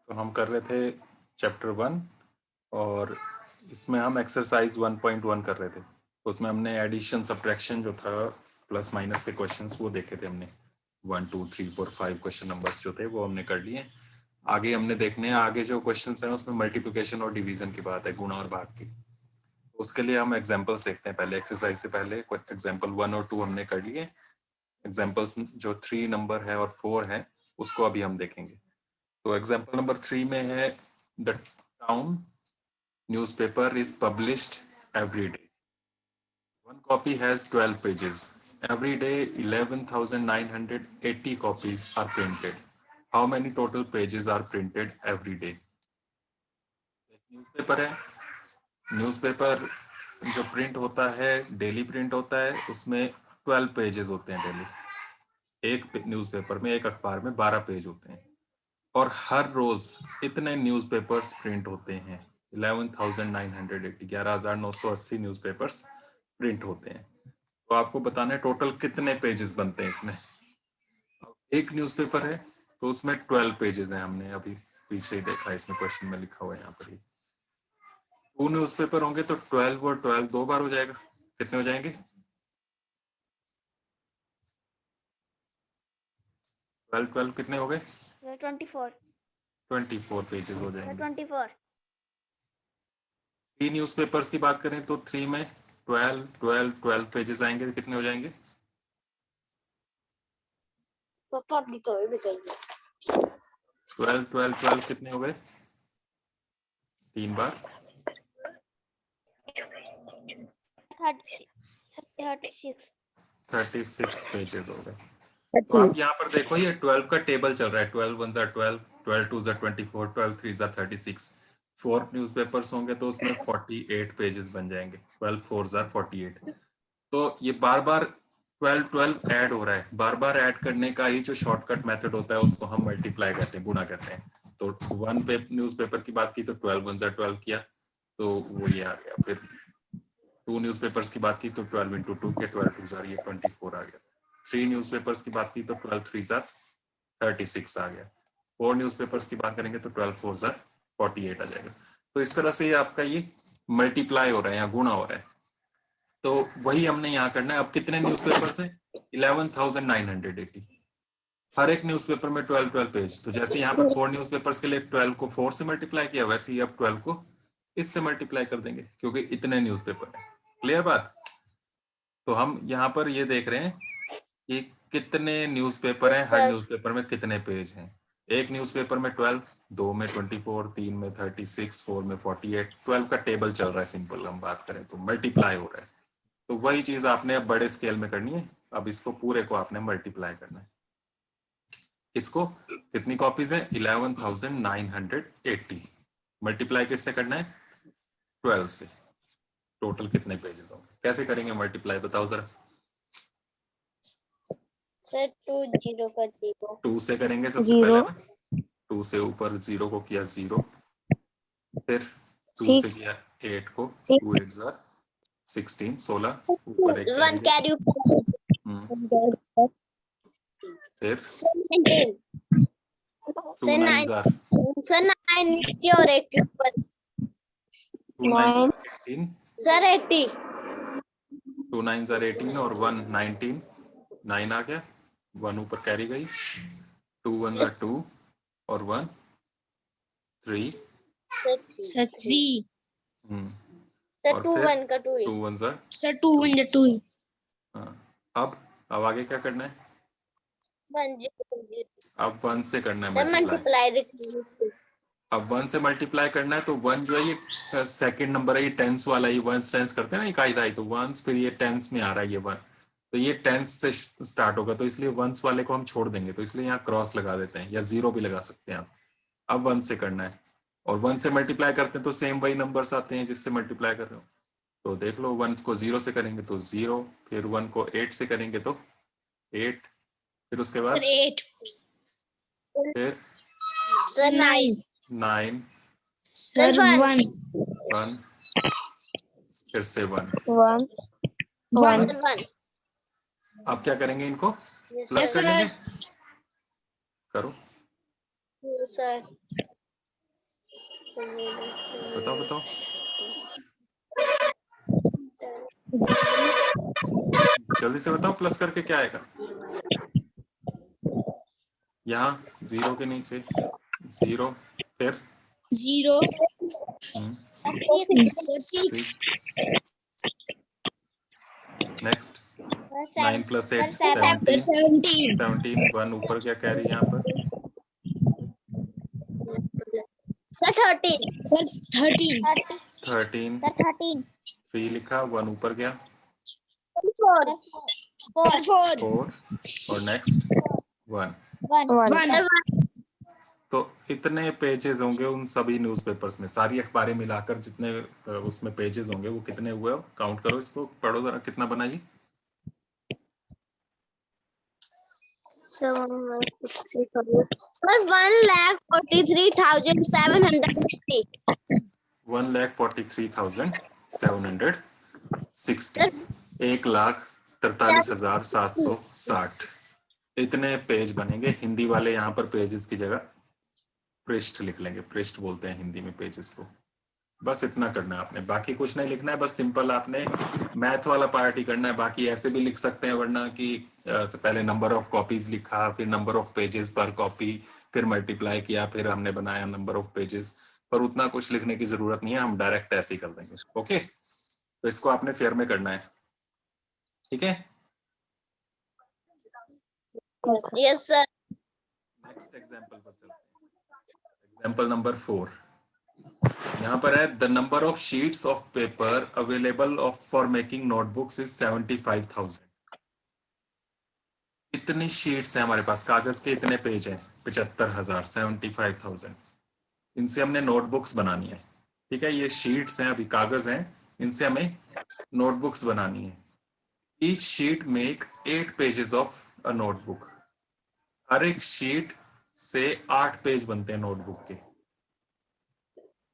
तो हम कर रहे थे चैप्टर 1 और इसमें हम एक्सरसाइज 1.1 कर रहे थे। उसमें हमने एडिशन सब्ट्रैक्शन जो था प्लस माइनस के क्वेश्चंस वो देखे थे हमने 1 2 3 4 5 क्वेश्चन नंबर्स जो थे वो हमने कर लिए। आगे हमने देखने हैं आगे जो क्वेश्चंस हैं उसमें मल्टीप्लिकेशन और डिवीजन की बात है, गुणा और भाग की। उसके लिए हम एग्जांपल्स देखते हैं पहले। एक्सरसाइज से पहले एग्जांपल 1 और 2 हमने कर लिए। एग्जांपल्स जो 3 नंबर है और 4 है उसको अभी हम देखेंगे। तो एग्जांपल नंबर 3 में है the town newspaper is published every day. One copy has 12 pages. Every day 11,980 copies are printed. How many total pages are printed every day? एक न्यूज़पेपर है। न्यूज़पेपर जो प्रिंट होता है डेली प्रिंट होता है, उसमें 12 पेजेस होते हैं डेली। एक न्यूज़पेपर में, एक अखबार में 12 पेज होते हैं और हर रोज इतने न्यूज़पेपर्स प्रिंट होते हैं। 11,980 11,980 न्यूज़पेपर्स प्रिंट होते हैं। तो आपको बताना है टोटल कितने पेजेस बनते हैं इसमें। एक न्यूज़पेपर है तो उसमें 12 पेजेस हैं, हमने अभी पीछे ही देखा है, इसमें क्वेश्चन में लिखा हुआ है यहाँ पर ही। 2 न्यूज़पेपर होंगे तो 12 और 12 दो बार हो जाएगा। कितने हो जाएंगे? 12 12 कितने हो गए? 24 पेजेस हो जाएंगे। 24 3 न्यूज़पेपर्स की बात करें तो 3 में 12 12 12 पेजेस आएंगे, कितने हो जाएंगे? 12 12 12 कितने हो गए? 3 बार 36 पेजेस हो गए। तो आप यहाँ पर देखो ये 12 का टेबल चल रहा है। 12 1 12, 12 2 24, 12 3 36। 4 न्यूज़पेपर्स होंगे तो उसमें 48 पेजेस बन जाएंगे। 12 4 48। तो ये बार बार 12 12 ऐड हो रहा है। बार बार ऐड करने का ही जो शॉर्टकट मेथड होता है उसको हम मल्टीप्लाई कहते हैं, गुणा कहते हैं। तो 1 न्यूज़पेपर की बात की तो 12 1 12 किया तो वो ये आ गया। फिर 2 न्यूज़पेपर्स की बात की तो 12 इंटू 2 के 12 2 ये 24 आ गया। 3 न्यूज़पेपर्स की बात की तो 12 3 36 आ गया। 4 न्यूज़पेपर्स की बात करेंगे तो 12 4 48 आ जाएगा। तो इस तरह से आपका ये मल्टीप्लाई हो रहा है या गुणा हो रहा है। तो वही हमने यहाँ करना है। अब कितने न्यूज़पेपर्स हैं? 11,980। हर एक न्यूज़पेपर में 12 12 पेज। तो जैसे यहाँ पर 4 न्यूज़पेपर्स के लिए 12 को 4 से मल्टीप्लाई किया, वैसे ही अब 12 को इससे मल्टीप्लाई कर देंगे क्योंकि इतने न्यूज़पेपर है। क्लियर बात? तो हम यहाँ पर ये देख रहे हैं कि कितने न्यूज़पेपर हैं, हर न्यूज़पेपर में कितने पेज हैं। एक न्यूज़पेपर में 12, 2 में 24, 3 में 36, 4 में 48। 12 का टेबल चल रहा है, सिंपल हम बात करें तो मल्टीप्लाई हो रहा है। तो वही चीज आपने अब बड़े स्केल में करनी है। अब इसको पूरे को आपने मल्टीप्लाई करना है। इसको कितनी कॉपीज है? 11,980। मल्टीप्लाई किससे करना है? 12 से। टोटल कितने पेजेस होंगे? कैसे करेंगे मल्टीप्लाई, बताओ जरा। सर 2 0 का 0 2 से करेंगे सबसे पहले ना। 2 से ऊपर 0 को किया 0, फिर 2 से किया 8 को, 2 8 16, 16 ऊपर एक 1 कैरी फिर 17 2 9 सर 9 नीचे और 1 के ऊपर 2 9 18, सर 80 2 9 18 और 1 19, 9 आ गया, 1 ऊपर कैरी गई, 2 1 2 और 1 3 सर 3 सर और 2 फिर 1 का 2 2 1 सर 2 1 2 अब आगे क्या करना है? 1 0 अब 1 से करना है सर मल्टीप्लाई। मल्टीप्लाई अब 1 से मल्टीप्लाई करना है तो 1 जो है ये सेकंड नंबर है, ये टेंस वाला, ये वंस टेंस करते हैं ना इकाई दहाई, तो वंस फिर ये टेंस में आ रहा है ये 1, तो ये टेंस से स्टार्ट होगा, तो इसलिए वंस वाले को हम छोड़ देंगे, तो इसलिए यहाँ क्रॉस लगा देते हैं या 0 भी लगा सकते हैं आप। अब 1 से करना है और 1 से मल्टीप्लाई करते हैं तो सेम वही नंबर्स आते हैं जिससे मल्टीप्लाई कर रहे हो। तो देख लो 1 को 0 से करेंगे तो 0, फिर 1 को 8 से करेंगे तो 8, फिर उसके बाद 8 फिर सर 9 9, सर 1 1 फिर से 1। 1 अब क्या करेंगे? इनको प्लस कर लेंगे। करो। सर बताओ बताओ। जल्दी से बताओ, प्लस करके क्या आएगा? यहाँ 0 के नीचे 0, फिर 0 6 नेक्स्ट 9 + 8 17 17 1 ऊपर क्या कैरी यहाँ पर? सर 13 13 3 लिखा, 1 ऊपर गया 4 4 और नेक्स्ट 1। 1 तो इतने पेजेस होंगे उन सभी न्यूज़पेपर्स में, सारी अखबारें मिलाकर जितने उसमें पेजेस होंगे वो कितने हुए? काउंट करो इसको, पढ़ो जरा कितना बना ये। सर 1,43,760 1,43,760 1,43,760 इतने पेज बनेंगे। हिंदी वाले यहाँ पर पेजेस की जगह पृष्ठ लिख लेंगे, पृष्ठ बोलते हैं हिंदी में पेजेस को। बस इतना करना है आपने, बाकी कुछ नहीं लिखना है, बस सिंपल आपने मैथ वाला पार्ट ही करना है। बाकी ऐसे भी लिख सकते हैं, वरना कि से पहले नंबर ऑफ कॉपीज लिखा, फिर नंबर ऑफ पेजेस पर कॉपी, फिर मल्टीप्लाई किया, फिर हमने बनाया नंबर ऑफ पेजेस। पर उतना कुछ लिखने की जरूरत नहीं है, हम डायरेक्ट ऐसे ही कर देंगे। ओके, तो इसको आपने फेयर में करना है, ठीक है? Yes sir. नेक्स्ट एग्जांपल पर चलते हैं। एग्जांपल नंबर 4 यहाँ पर है, the number of sheets of paper available for making notebooks is 75,000। इतनी शीट्स हैं हमारे पास, कागज के इतने पेज हैं 75,000, 75,000। इनसे हमने नोटबुक्स बनानी है, ठीक है? ये शीट्स हैं, अभी कागज हैं, इनसे हमें नोटबुक्स बनानी है। Each sheet make 8 pages of a notebook. हर एक शीट से 8 पेज बनते हैं नोटबुक के।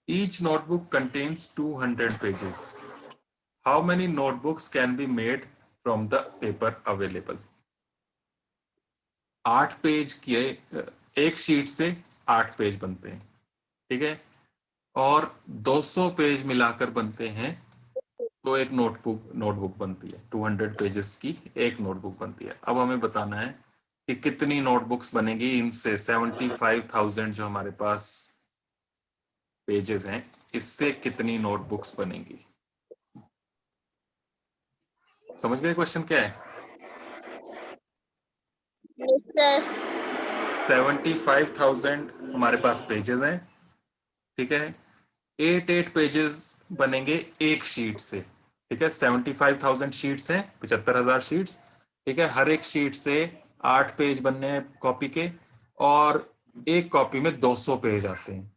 Each notebook contains 200 pages. How many notebooks can be made from the paper available? 8 page के, एक शीट से 8 पेज बनते हैं, ठीक है? और 200 पेज मिलाकर बनते हैं तो एक नोटबुक बनती है। 200 पेजेस की एक नोटबुक बनती है। अब हमें बताना है कि कितनी नोटबुक्स बनेगी इनसे। 75,000 जो हमारे पास पेजेस हैं, इससे कितनी नोटबुक्स बनेगी? समझ गए क्वेश्चन क्या है? Yes sir. 75,000 हमारे पास पेजेस हैं, ठीक है? 8 पेजेस बनेंगे एक शीट से, ठीक है? 75,000 शीट्स हैं, 75,000 शीट्स, ठीक है? हर एक शीट से 8 पेज बनने हैं कॉपी के, और एक कॉपी में 200 पेज आते हैं,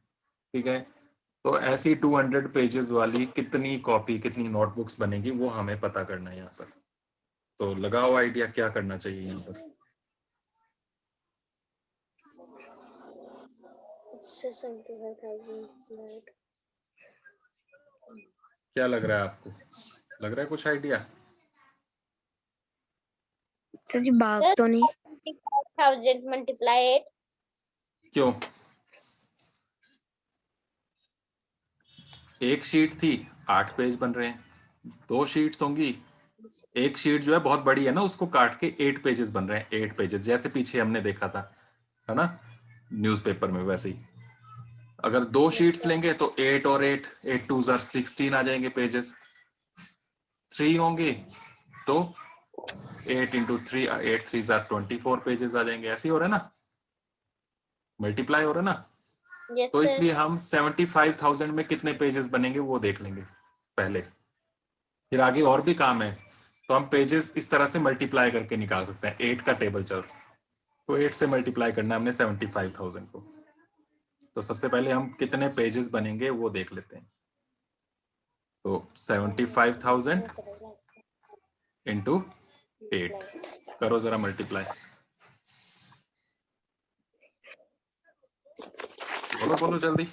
ठीक है? तो ऐसी 200 पेजेस वाली कितनी कॉपी, कितनी नोटबुक्स बनेगी, वो हमें पता करना है यहाँ पर। तो लगाओ आइडिया, क्या करना चाहिए यहाँ पर? क्या लग रहा है आपको? लग रहा है कुछ आइडिया? सर जी भाग तो नहीं। 75,000 मल्टीप्लाई 8। क्यों? एक शीट थी, 8 पेज बन रहे हैं। 2 शीट्स होंगी, एक शीट जो है बहुत बड़ी है ना, उसको काट के 8 पेजेस बन रहे हैं। 8 पेजेस जैसे पीछे हमने देखा था, है ना, न्यूज़पेपर में, वैसे ही। अगर 2 शीट्स लेंगे तो 8 और 8, 8 2 16 आ जाएंगे पेजेस। 3 होंगे तो 8 इंटू 3, 8 3 24 पेजेस आ जाएंगे। ऐसे ही हो रहा है ना, मल्टीप्लाई हो रहा है ना। यस तो सर। इसलिए हम 75,000 में कितने पेजेस बनेंगे वो देख लेंगे पहले, फिर आगे और भी काम है तो हम पेजेस इस तरह से मल्टीप्लाई करके निकाल सकते हैं। 8 का टेबल चल रहा है तो 8 से मल्टीप्लाई करना है हमने 75,000 को। तो सबसे पहले हम कितने पेजेस बनेंगे वो देख लेते हैं। तो 75,000 इंटू 8 करो जरा मल्टीप्लाई। बोलो बोलो जल्दी,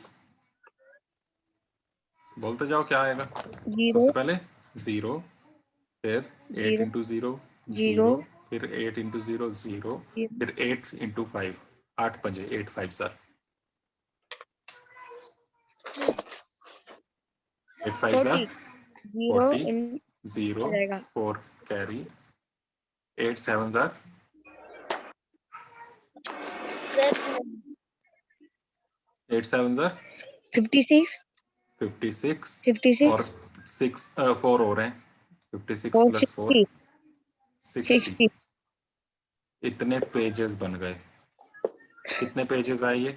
बोलते जाओ क्या आएगा। सबसे पहले 0, फिर 8 इंटू 0 0, फिर 8 इंटू 0 0, फिर 8 इंटू 5, 8 पंजे 8 5 7। 8 5 40 0 40 in 0 रहेगा 4 कैरी 8 7 सर 8 7 56 56 56 और 6 4 हो रहे हैं 56 और प्लस 4 60 60 इतने पेजेस बन गए। कितने पेजेस आए ये?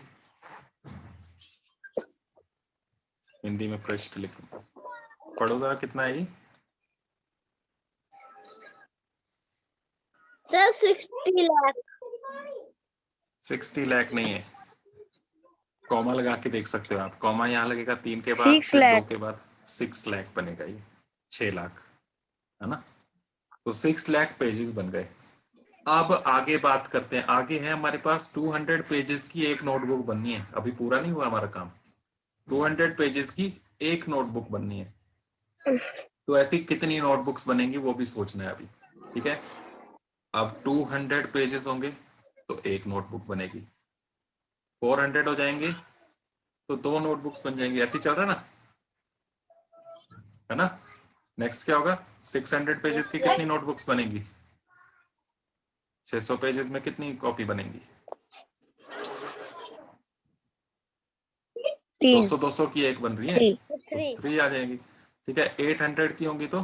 हिंदी में पृष्ठ लिखो, पढ़ो जरा कितना है ये? सर 60 लाख 60 लाख नहीं है, कॉमा लगा के देख सकते हो आप। कॉमा यहाँ लगेगा 3 के बाद, 6 फिर 2 लाख के बाद 6 लाख बनेगा ये, 6 लाख, है ना? तो 6 लाख पेजेस बन गए। अब आगे बात करते हैं। आगे है हमारे पास 200 पेजेस की एक नोटबुक बननी है। अभी पूरा नहीं हुआ हमारा काम। 200 पेजेस की एक नोटबुक बननी है। तो ऐसी कितनी नोटबुक्स बनेंगी वो भी सोचना है अभी, ठीक है? अब 200 पेजेस होंगे तो एक नोटबुक बनेगी। 400 हो जाएंगे तो 2 नोटबुक्स बन जाएंगी। ऐसे ही चल रहा है ना, है ना? नेक्स्ट क्या होगा? 600 पेजेस की कितनी नोटबुक्स बनेंगी? 600 पेजेस में कितनी कॉपी बनेंगी? 3 200 200 की एक बन रही है, 3 आ जाएंगी, ठीक है? 800 की होंगी तो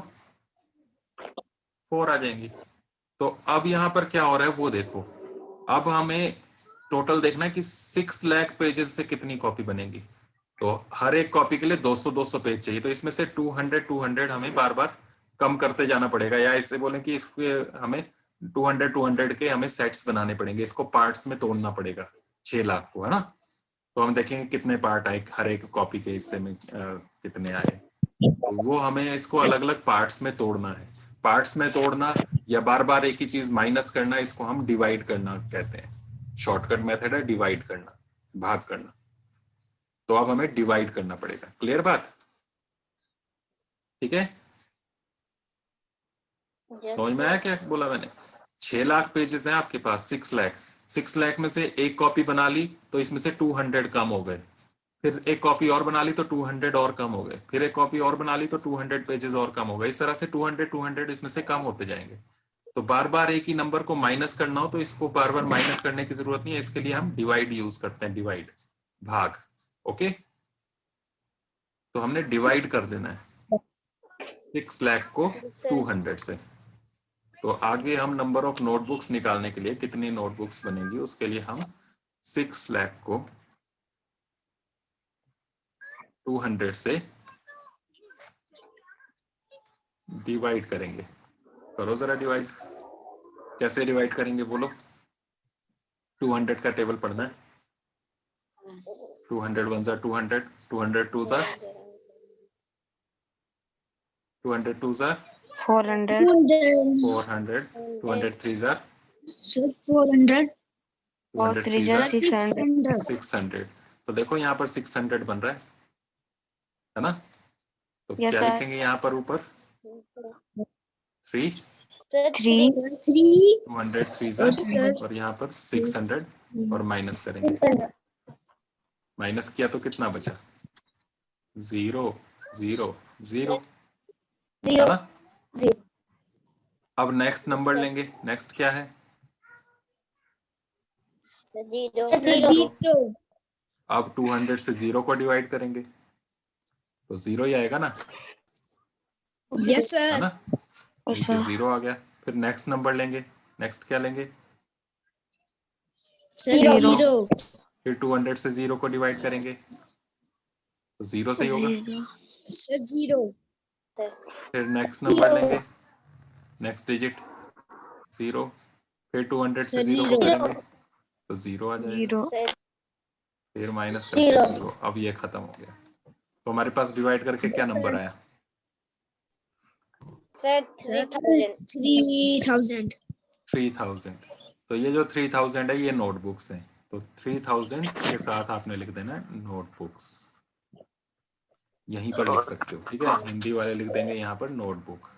4 आ जाएंगी। तो अब यहाँ पर क्या हो रहा है वो देखो। अब हमें टोटल देखना है कि 6 लाख पेजेस से कितनी कॉपी बनेगी। तो हर एक कॉपी के लिए 200 200 पेज चाहिए। तो इसमें से 200 200 हमें बार बार कम करते जाना पड़ेगा, या इससे बोले कि इसके हमें 200 200 के हमें सेट्स बनाने पड़ेंगे। इसको पार्ट्स में तोड़ना पड़ेगा 6 लाख को, है ना? तो हम देखेंगे कितने पार्ट आए, हर एक कॉपी के हिस्से में कितने आए। तो वो हमें इसको अलग अलग पार्ट्स में तोड़ना है। पार्ट्स में तोड़ना या बार बार एक ही चीज माइनस करना, इसको हम डिवाइड करना कहते हैं। शॉर्टकट मेथड है डिवाइड करना, भाग करना। तो अब हमें डिवाइड करना पड़ेगा। क्लियर बात? ठीक है, समझ में आया क्या बोला मैंने? 6 लाख पेजेस हैं आपके पास, 6 लाख में से एक कॉपी बना ली तो इसमें से 200 कम हो गए। फिर एक कॉपी और बना ली तो 200 और कम हो गए। फिर एक कॉपी और बना ली तो 200 पेजेस और कम हो गए। इस तरह से 200 200 इसमें से कम होते जाएंगे। तो बार बार एक ही नंबर को माइनस करना हो तो इसको बार बार माइनस करने की जरूरत नहीं है। इसके लिए हम डिवाइड यूज करते हैं, डिवाइड, भाग। ओके, तो हमने डिवाइड कर देना है 6 लाख को 200 से। तो आगे हम नंबर ऑफ नोटबुक्स निकालने के लिए, कितनी नोटबुक्स बनेंगी उसके लिए हम 6 लाख को 200 से डिवाइड करेंगे। करो जरा डिवाइड। कैसे डिवाइड करेंगे बोलो? 200 का टेबल पढ़ना है। 200 1 जा 200, 200 2 जा 200 2 जा 400 400, 200 3 जा 400 और 200 3 3 जा 600 600। तो देखो यहाँ पर 600 बन रहा है ना? तो Yes, क्या sir. लिखेंगे यहाँ पर ऊपर? 3 3 200 3 जा और यहाँ पर 600 और माइनस करेंगे। माइनस किया तो कितना बचा? 0 0 0, है ना? अब नेक्स्ट नंबर लेंगे। नेक्स्ट क्या है? 0 अब 200 से 0 को डिवाइड करेंगे तो 0 ही आएगा ना, Yes, है sir. ना? नीचे 0 आ गया। फिर नेक्स्ट नंबर लेंगे। नेक्स्ट क्या लेंगे? 0 फिर 200 से 0 को डिवाइड करेंगे तो 0 से ही होगा। 0 फिर नेक्स्ट नंबर लेंगे, नेक्स्ट डिजिट 0। फिर 200 से 0 को करेंगे तो 0 आ जाएगा। 0 फिर माइनस करके 0। अब ये खत्म हो गया। तो हमारे पास डिवाइड करके क्या नंबर आया? 3000। तो ये जो 3000 है ये नोटबुक्स हैं। तो 3000 के साथ आपने लिख देना नोटबुक्स। यहीं पर लिख सकते हो, ठीक है? हिंदी वाले लिख देंगे यहाँ पर नोटबुक।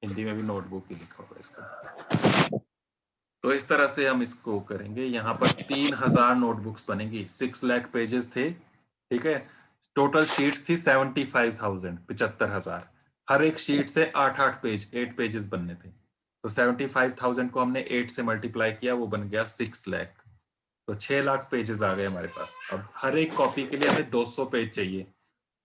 हिंदी में भी नोटबुक ही लिखा होगा इसका। तो इस तरह से हम इसको करेंगे। यहाँ पर 3000 नोटबुक्स बनेंगी। 6 लाख पेजेस थे, ठीक है? टोटल शीट्स थी 75,000, 75,000। हर एक शीट से 8 पेज, 8 पेजेस बनने थे। तो 75,000 को हमने 8 से मल्टीप्लाई किया, वो बन गया 6 लाख। तो 6 लाख पेजेस आ गए हमारे पास। अब हर एक कॉपी के लिए हमें 200 पेज चाहिए,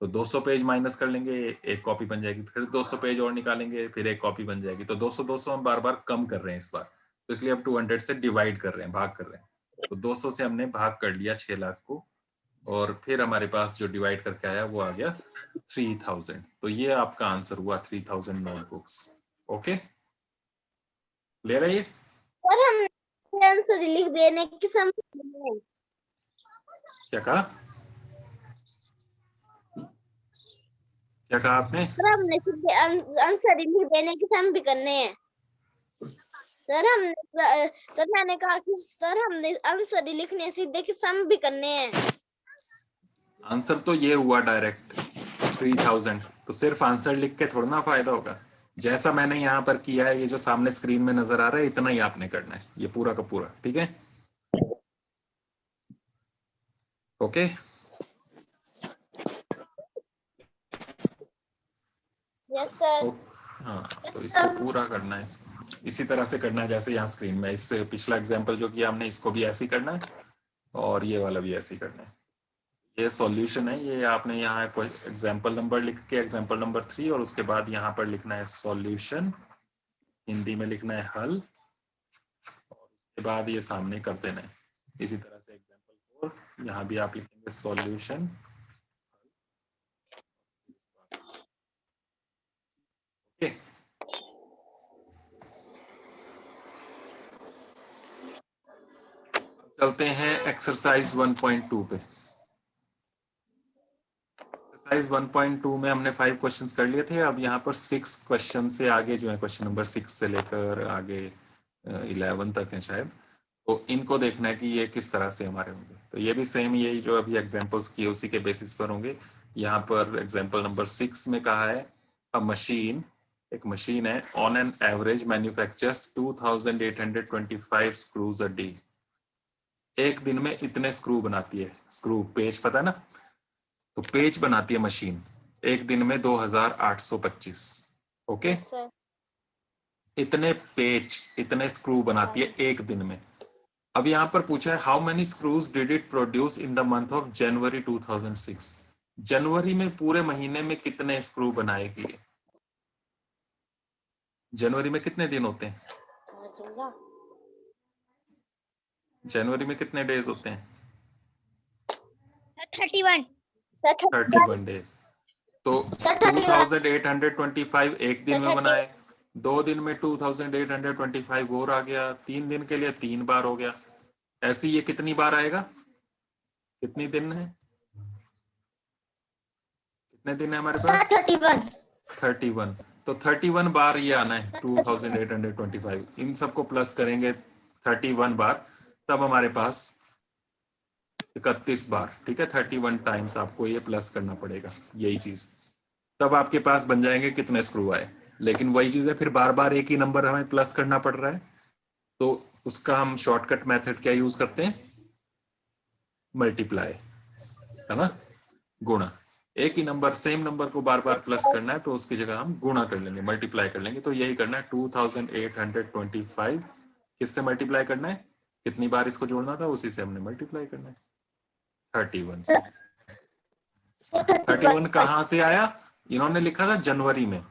तो 200 पेज माइनस कर लेंगे, एक कॉपी बन जाएगी। फिर 200 पेज और निकालेंगे, फिर एक कॉपी बन जाएगी। तो 200 हम बार बार कम कर रहे हैं इस बार, तो इसलिए अब 200 से डिवाइड कर रहे हैं, भाग कर रहे हैं। तो 200 से हमने भाग कर लिया 6 लाख को, और फिर हमारे पास जो डिवाइड करके आया वो आ गया 3000। तो ये आपका आंसर हुआ 3000 नोटबुक्स। ओके, ले रहे? सर हम आंसर लिख देने की समय क्या कहा? क्या कहा आपने? सर हमने सीधे आंसर लिख देने की सम भी करने हैं। सर मैंने कहा कि सर हमने आंसर लिखने सीधे की सम भी करने हैं। आंसर तो ये हुआ डायरेक्ट 3000। तो सिर्फ आंसर लिख के थोड़ा ना फायदा होगा। जैसा मैंने यहाँ पर किया है, ये जो सामने स्क्रीन में नजर आ रहा है, इतना ही आपने करना है, ये पूरा का पूरा। ठीक है, ओके। Yes sir. हाँ, तो इसको पूरा करना है, इसी तरह से करना है जैसे यहाँ स्क्रीन में। इससे पिछला एग्जाम्पल जो किया हमने, इसको भी ऐसे ही करना है, और ये वाला भी ऐसे ही करना है। ये सॉल्यूशन है, ये आपने यहाँ एग्जाम्पल नंबर लिख के, एग्जाम्पल नंबर 3, और उसके बाद यहाँ पर लिखना है सॉल्यूशन, हिंदी में लिखना है हल, और उसके बाद ये सामने कर देना है। इसी तरह से एग्जाम्पल 4, यहाँ भी आप लिखेंगे सॉल्यूशन। ओके, चलते हैं एक्सरसाइज 1.2 पे। एक्सरसाइज 1.2 में हमने 5 क्वेश्चंस कर लिए थे। अब यहाँ पर 6 क्वेश्चन से आगे जो है, क्वेश्चन नंबर 6 से लेकर आगे 11 तक है शायद, तो इनको देखना है कि ये किस तरह से हमारे होंगे। तो ये भी सेम यही जो अभी एग्जांपल्स किए उसी के बेसिस पर होंगे। यहाँ पर एग्जांपल नंबर 6 में कहा है अ मशीन, एक मशीन है, on an average manufactures 2825 screws a day. एक दिन में इतने स्क्रू बनाती है। स्क्रू पेज पता है ना, तो पेज बनाती है मशीन एक दिन में 2825। ओके, सर इतने पेज, इतने स्क्रू बनाती है एक दिन में। अब यहां पर पूछा है how many screws did it produce in the month of January 2006। जनवरी में पूरे महीने में कितने स्क्रू बनाएगी? जनवरी में कितने दिन होते हैं? जनवरी में कितने डेज होते हैं? 31 डेज। तो 2825 एक दिन में बनाए, 2 दिन में 2825 और आ गया, 3 दिन के लिए 3 बार हो गया। ऐसे ये कितनी बार आएगा? कितनी दिन है, कितने दिन है हमारे पास? 31। तो 31 बार ये आना है 2825। इन सबको प्लस करेंगे 31 बार, तब हमारे पास 31 बार। ठीक है, 31 टाइम्स आपको ये प्लस करना पड़ेगा, यही चीज। तब आपके पास बन जाएंगे कितने स्क्रू आए। लेकिन वही चीज है, फिर बार बार एक ही नंबर हमें प्लस करना पड़ रहा है, तो उसका हम शॉर्टकट मेथड क्या यूज करते हैं? मल्टीप्लाई, है ना, गुणा। एक ही नंबर, सेम नंबर को बार बार प्लस करना है, तो उसकी जगह हम गुणा कर लेंगे, मल्टीप्लाई कर लेंगे। तो यही करना है, 2825 किससे मल्टीप्लाई करना है, कितनी बार इसको जोड़ना था, उसी से हमने मल्टीप्लाई करना है 31 से। 31 कहां से आया? इन्होंने लिखा था जनवरी में,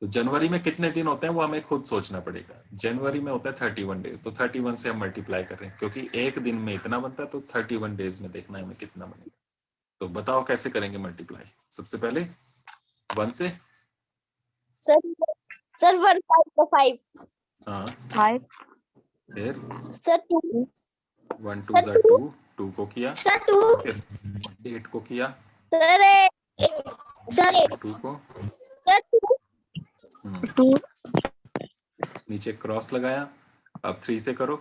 तो जनवरी में कितने दिन होते हैं वो हमें खुद सोचना पड़ेगा। जनवरी में होता है 31 डेज, तो 31 से हम मल्टीप्लाई कर रहे हैं, क्योंकि एक दिन में इतना बनता है, तो 31 डेज में देखना है हमें कितना बनेगा। तो बताओ कैसे करेंगे मल्टीप्लाई? सबसे पहले 1 से। सर 1 5 हाँ, 5 फिर सर 2 1 2 जा 2, 2 को किया, सर 2 फिर 8 को किया, सर 2 को, 2 नीचे क्रॉस लगाया। अब 3 से करो,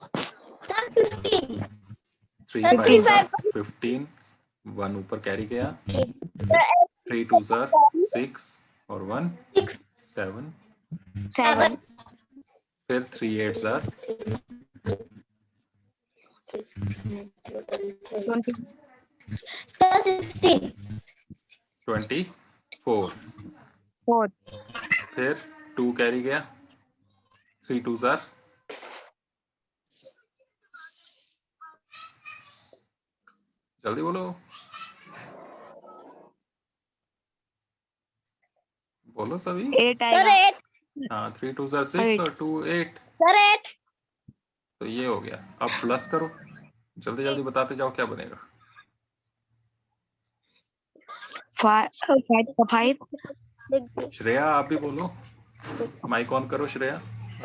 15 3 5 जा 15, 1 ऊपर कैरी गया, 3 2 जा 6 और 1 7, 7 फिर 3 8 जा 20 16 24, 4 फिर 2 कैरी गया, 3 2s are, जल्दी बोलो, बोलो सभी। 8 सर आएगा। 8 हाँ, 3 2s are 6 8 और 2 8, सर 8 तो ये हो गया। अब प्लस करो, जल्दी जल्दी बताते जाओ क्या बनेगा। 5 श्रेया आप भी बोलो, माइक ऑन करो श्रेया,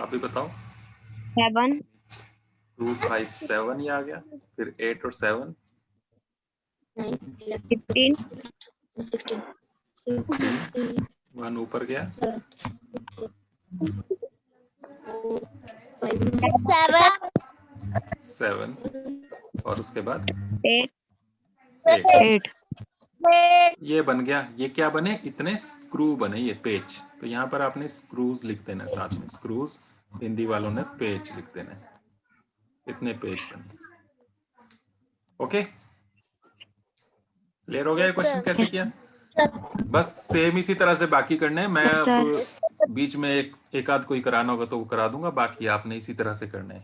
आप भी बताओ। 7 2 5 7 ये आ गया, फिर 8 और 7 15 16 15, 1 ऊपर गया, 7 और उसके बाद 8 8। 8 ये बन गया। ये क्या बने? इतने स्क्रू बने, ये पेच। तो यहाँ पर आपने स्क्रूज लिख देना साथ में, स्क्रूज, हिंदी वालों ने पेच लिख देना। इतने पेच बने। ओके, क्लियर हो गया ये क्वेश्चन कैसे किया? बस सेम इसी तरह से बाकी करने हैं। मैं अब बीच में एक आध कोई कराना होगा तो वो करा दूंगा, बाकी आपने इसी तरह से करना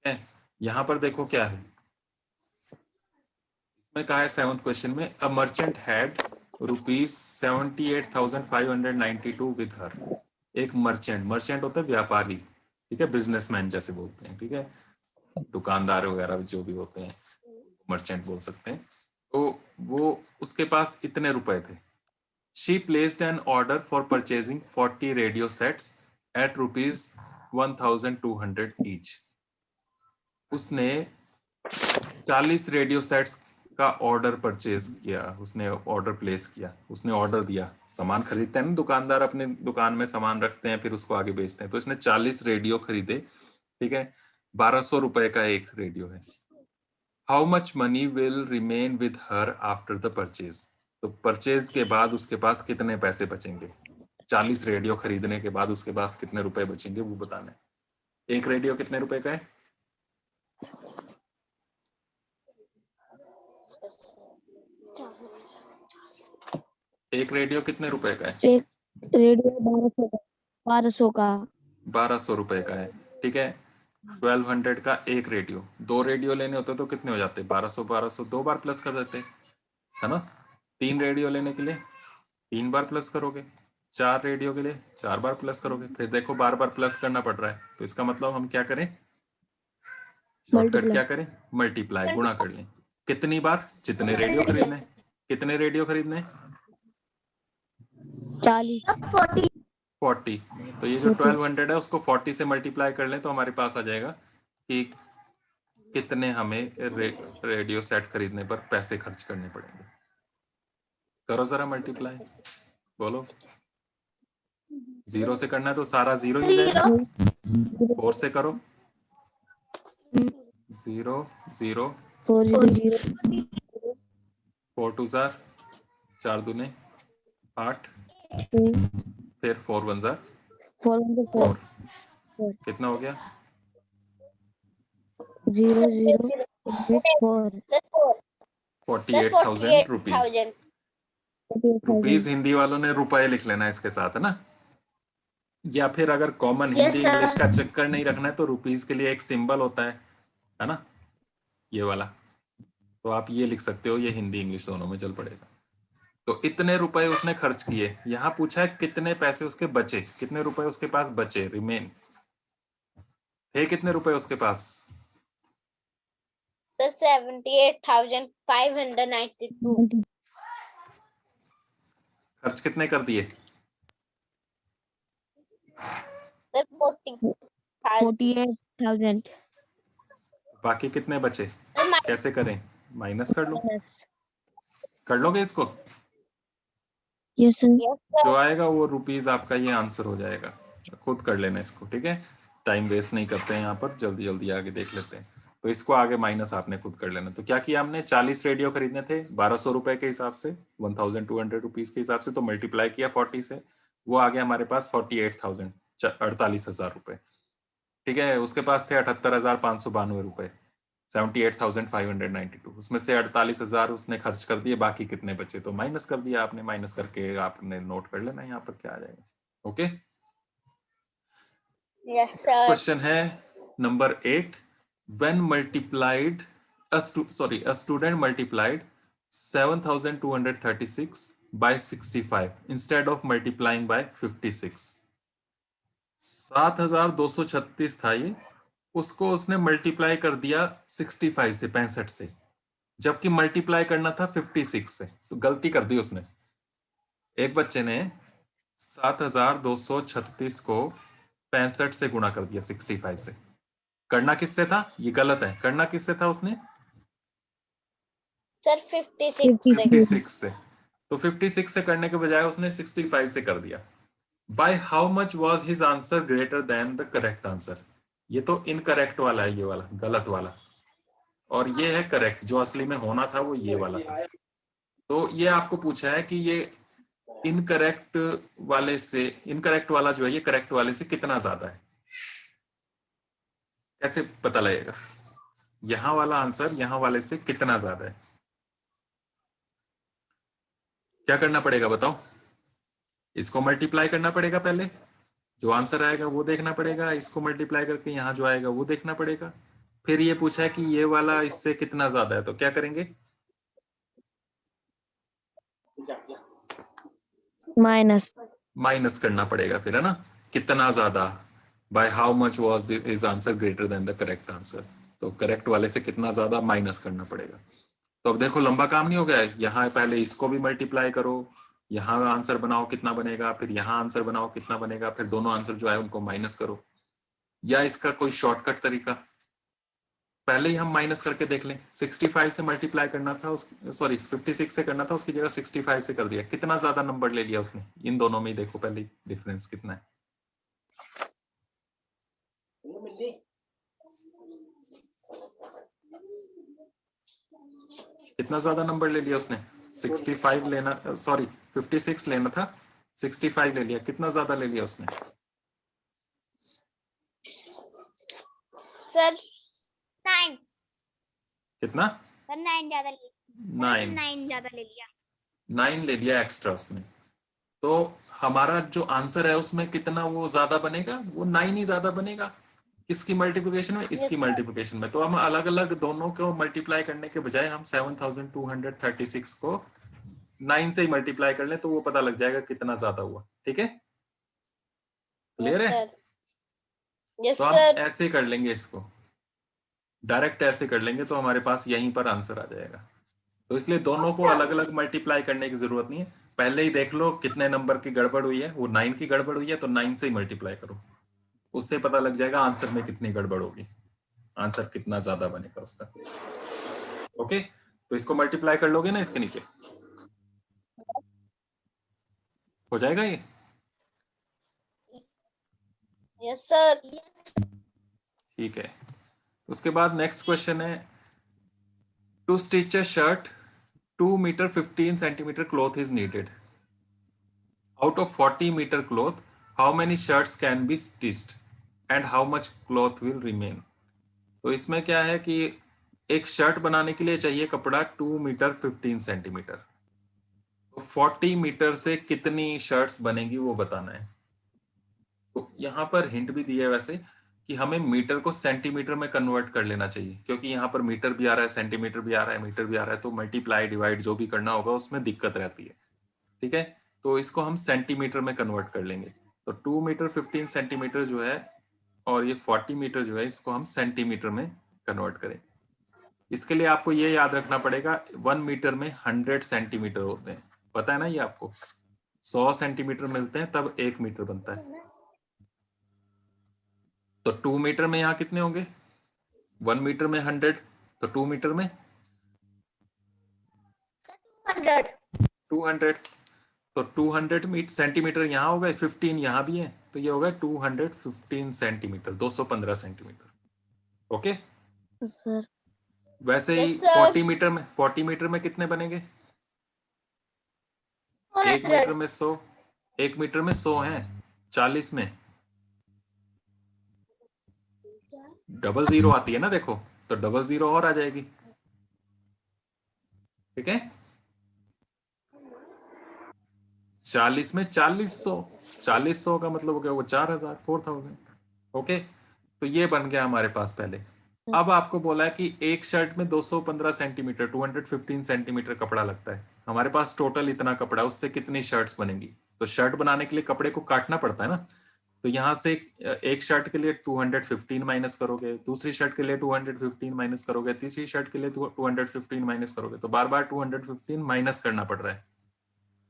है। यहाँ पर देखो क्या है, इसमें कहा है 7th क्वेश्चन में, a merchant had ₹78,592 with her. एक मर्चेंट, मर्चेंट होता है व्यापारी, ठीक है, बिजनेसमैन जैसे बोलते हैं, ठीक है, दुकानदार वगैरह जो भी होते हैं मर्चेंट बोल सकते हैं। तो वो, उसके पास इतने रुपए थे। She placed an order for purchasing 40 radio sets at ₹1,200 each. उसने 40 रेडियो सेट्स का ऑर्डर परचेज किया, उसने ऑर्डर प्लेस किया, उसने ऑर्डर दिया। सामान खरीदते हैं ना दुकानदार, अपने दुकान में सामान रखते हैं फिर उसको आगे बेचते हैं। तो इसने 40 रेडियो खरीदे, ठीक है, 1200 रुपए का एक रेडियो है। How much money will remain with her after the purchase. तो परचेज के बाद उसके पास कितने पैसे बचेंगे? 40 रेडियो खरीदने के बाद उसके पास कितने रुपए बचेंगे वो बताना है। एक रेडियो कितने रुपए का है? एक रेडियो कितने रुपए का है? एक रेडियो 1200 का 1200 रुपए का है, ठीक है। 1200 का एक रेडियो, 2 रेडियो लेने होते तो कितने हो जाते? 1200 1200, 2 बार प्लस कर देते, है ना। 3 रेडियो लेने के लिए 3 बार प्लस करोगे, 4 रेडियो के लिए 4 बार प्लस करोगे। फिर देखो बार बार प्लस करना पड़ रहा है, तो इसका मतलब हम क्या करें? शॉर्टकट क्या करें? मल्टीप्लाई, गुणा कर लें। कितनी बार? जितने रेडियो खरीदने। कितने रेडियो खरीदने? 40 40। तो ये जो 1200 है उसको 40 से मल्टीप्लाई कर लें तो हमारे पास आ जाएगा कि कितने हमें रेडियो सेट खरीदने पर पैसे खर्च करने पड़ेंगे। करो जरा मल्टीप्लाई, बोलो। 0 से करना है तो सारा 0 ही जाएगा। 4 से करो, 0 0, 4 2 जार 4 दूने 8, फिर 4 1 जार 4, कितना हो गया? 48,000 रुपीज। रुपीज हिंदी वालों ने रुपए लिख लेना इसके साथ, है ना। या फिर अगर कॉमन हिंदी इंग्लिश का चक्कर नहीं रखना है तो रुपीज के लिए एक सिंबल होता है ना, ये वाला, तो आप ये लिख सकते हो, ये हिंदी इंग्लिश दोनों में चल पड़ेगा। तो इतने रुपए उसने खर्च किए। यहाँ पूछा है कितने पैसे उसके बचे, कितने रुपए उसके पास बचे, रिमेन थे कितने रुपए उसके पास? 78,592 खर्च कितने कर दिए? 48,000 बाकी कितने बचे? कैसे करें? माइनस कर लो, कर लोगे इसको? Yes sir. जो आएगा वो रुपीज आपका ये आंसर हो जाएगा। खुद कर लेना इसको, ठीक है, टाइम वेस्ट नहीं करते हैं यहाँ पर, जल्दी जल्दी आगे देख लेते हैं। तो इसको आगे माइनस आपने खुद कर लेना। तो क्या किया हमने? 40 रेडियो खरीदने थे 1200 रुपए के हिसाब से, 1200 रुपीज के हिसाब से, तो मल्टीप्लाई किया 40 से, वो आ गया हमारे पास 48,000, 48,000 रुपए, ठीक है। उसके पास थे 78,592 रुपए, 78,592, उसमें से 48,000 उसने खर्च कर दिए, बाकी कितने बचे तो माइनस कर दिया आपने, माइनस करके आपने नोट कर लेना यहाँ पर क्या आ जाएगा। Okay, Yes, sir. क्वेश्चन है number 8, when multiplied a student multiplied 7,236 by 65 instead of multiplying by 56। 7,236 था ये, उसको उसने मल्टीप्लाई कर दिया 65 से, 65 से, जबकि मल्टीप्लाई करना था 56 से, तो गलती कर दी उसने। एक बच्चे ने 7,236 को 65 से गुणा कर दिया 65 से। करना किससे था, ये गलत है, करना किससे था उसने, Sir, 56 से। 56 से। तो 56 से करने के बजाय उसने 65 से कर दिया। By how much was his answer greater than the correct answer. ये तो इनकरेक्ट वाला है, ये वाला गलत वाला, और ये है करेक्ट, जो असली में होना था वो ये वाला था। तो ये आपको पूछा है कि ये इनकरेक्ट वाले से, इनकरेक्ट वाला जो है ये करेक्ट वाले से कितना ज्यादा है, कैसे पता लगेगा, यहां वाला आंसर यहां वाले से कितना ज्यादा है। क्या करना पड़ेगा बताओ, इसको मल्टीप्लाई करना पड़ेगा, पहले जो आंसर आएगा वो देखना पड़ेगा, इसको मल्टीप्लाई करके यहाँ जो आएगा वो देखना पड़ेगा, फिर ये पूछा है कि ये वाला इससे कितना ज्यादा है, तो क्या करेंगे, माइनस माइनस करना पड़ेगा फिर, है ना, कितना ज्यादा, by how much was his answer greater than the correct answer, तो करेक्ट वाले से कितना ज्यादा माइनस करना पड़ेगा। तो अब देखो लंबा काम नहीं हो गया है, यहाँ पहले इसको भी मल्टीप्लाई करो, यहाँ आंसर बनाओ कितना बनेगा, फिर यहाँ आंसर बनाओ कितना बनेगा, फिर दोनों आंसर जो है उनको माइनस करो, या इसका कोई शॉर्टकट तरीका, पहले ही हम माइनस करके देख लें। 65 से मल्टीप्लाई करना था, सॉरी 56 से करना था, उसकी जगह 65 से कर दिया, कितना ज्यादा नंबर ले लिया उसने, इन दोनों में ही देखो पहले डिफरेंस कितना है, कितना ज्यादा नंबर ले लिया उसने, 65 लेना, सॉरी 56 लेना था, 65 ले लिया, कितना ज्यादा ले लिया उसने, Sir, 9। कितना, Sir, 9 ज्यादा ले 9 9 ज्यादा ले लिया। 9 ले लिया एक्स्ट्रा उसने। तो हमारा जो आंसर है उसमें कितना वो ज्यादा बनेगा, वो 9 ही ज्यादा बनेगा, इसकी मल्टीप्लिकेशन में, इसकी Yes, sir. मल्टीप्लिकेशन में। तो हम अलग अलग दोनों को मल्टीप्लाई करने के बजाय हम 7,236 को 9 से ही मल्टीप्लाई कर लें, तो वो पता लग जाएगा कितना ज्यादा हुआ। ठीक है, क्लियर है। Yes, तो हम sir. ऐसे कर लेंगे, इसको डायरेक्ट ऐसे कर लेंगे, तो हमारे पास यहीं पर आंसर आ जाएगा। तो इसलिए दोनों को अलग अलग मल्टीप्लाई करने की जरूरत नहीं है, पहले ही देख लो कितने नंबर की गड़बड़ हुई है, वो 9 की गड़बड़ हुई है, तो 9 से ही मल्टीप्लाई करो, उससे पता लग जाएगा आंसर में कितनी गड़बड़ होगी, आंसर कितना ज्यादा बनेगा उसका। ओके, तो इसको मल्टीप्लाई कर लोगे ना इसके नीचे, हो जाएगा ये। Yes, sir. ठीक है, उसके बाद नेक्स्ट क्वेश्चन है, to stitch a shirt 2 metre 15 centimetre cloth is needed, out of 40 metre cloth how many shirts can be stitched and how much cloth will remain. तो इसमें क्या है कि एक शर्ट बनाने के लिए चाहिए कपड़ा 2 मीटर 15 सेंटीमीटर, तो 40 मीटर से कितनी शर्ट्स बनेगी वो बताना है। तो यहाँ पर हिंट भी दिया है वैसे कि हमें मीटर को सेंटीमीटर में कन्वर्ट कर लेना चाहिए, क्योंकि यहाँ पर मीटर भी आ रहा है, सेंटीमीटर भी आ रहा है, मीटर भी आ रहा है, तो मल्टीप्लाई डिवाइड जो भी करना होगा उसमें दिक्कत रहती है। ठीक है, तो इसको हम सेंटीमीटर में कन्वर्ट कर लेंगे। तो 2 मीटर 15 सेंटीमीटर जो है और ये 40 मीटर जो है, इसको हम सेंटीमीटर में कन्वर्ट करें। इसके लिए आपको ये याद रखना पड़ेगा 1 मीटर में 100 सेंटीमीटर होते हैं, पता है ना ये आपको, 100 सेंटीमीटर मिलते हैं तब 1 मीटर बनता है। तो 2 मीटर में यहाँ कितने होंगे, 1 मीटर में 100, तो 2 मीटर में 200, तो 200 सेंटीमीटर यहाँ हो गए, 15 यहाँ भी है, तो ये होगा 215 सेंटीमीटर, 215 सेंटीमीटर। Okay sir. वैसे ही Yes, sir. 40 मीटर में कितने बनेंगे, 1 मीटर में 100, 1 मीटर में 100 है, 40 में 00 आती है ना, देखो तो 00 और आ जाएगी। ठीक है, 40 में 4000 का मतलब हो गया वो 4000, 4000। ओके, तो ये बन गया हमारे पास पहले। अब आपको बोला है कि एक शर्ट में 215 सेंटीमीटर 215 सेंटीमीटर कपड़ा लगता है। हमारे पास टोटल इतना कपड़ा, उससे कितनी शर्ट्स बनेंगी? तो शर्ट बनाने के लिए कपड़े को काटना पड़ता है ना। तो यहां से एक शर्ट के लिए 215 माइनस करोगे, दूसरी शर्ट के लिए 215 माइनस करोगे, तीसरी शर्ट के लिए 215 माइनस करोगे, तो बार बार 215 माइनस करना पड़ रहा है।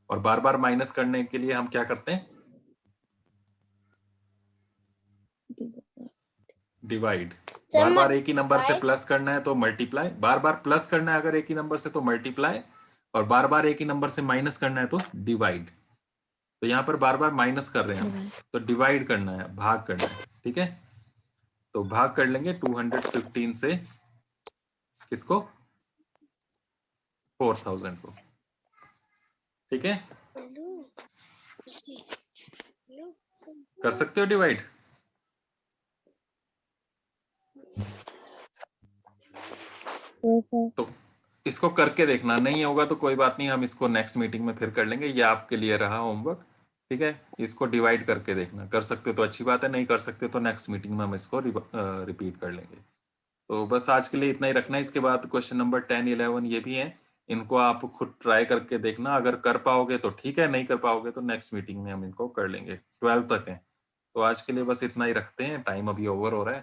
और बार बार माइनस करने के लिए हम क्या करते हैं? डिवाइड। बार बार एक ही नंबर से प्लस करना है तो मल्टीप्लाई, बार बार प्लस करना है अगर एक ही नंबर से तो मल्टीप्लाई, और बार बार एक ही नंबर से माइनस करना है तो डिवाइड। तो यहाँ पर बार बार माइनस कर रहे हैं हम, तो डिवाइड करना है, भाग करना है। ठीक है, तो भाग कर लेंगे 215 से किसको? 4000 को। ठीक है, कर सकते हो डिवाइड? तो इसको करके देखना, नहीं होगा तो कोई बात नहीं, हम इसको नेक्स्ट मीटिंग में फिर कर लेंगे। ये आपके लिए रहा होमवर्क। ठीक है, इसको डिवाइड करके देखना, कर सकते हो तो अच्छी बात है, नहीं कर सकते तो नेक्स्ट मीटिंग में हम इसको रिपीट कर लेंगे। तो बस आज के लिए इतना ही रखना है। इसके बाद क्वेश्चन नंबर 10, 11 ये भी हैं, इनको आप खुद ट्राई करके देखना। अगर कर पाओगे तो ठीक है, नहीं कर पाओगे तो नेक्स्ट मीटिंग में हम इनको कर लेंगे। 12 तक है, तो आज के लिए बस इतना ही रखते हैं, टाइम अभी ओवर हो रहा है,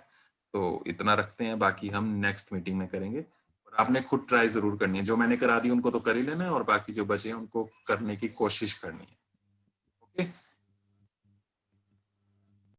तो इतना रखते हैं, बाकी हम नेक्स्ट मीटिंग में करेंगे। और आपने खुद ट्राई जरूर करनी है, जो मैंने करा दी उनको तो कर ही लेना है, और बाकी जो बचे हैं उनको करने की कोशिश करनी है। ओके।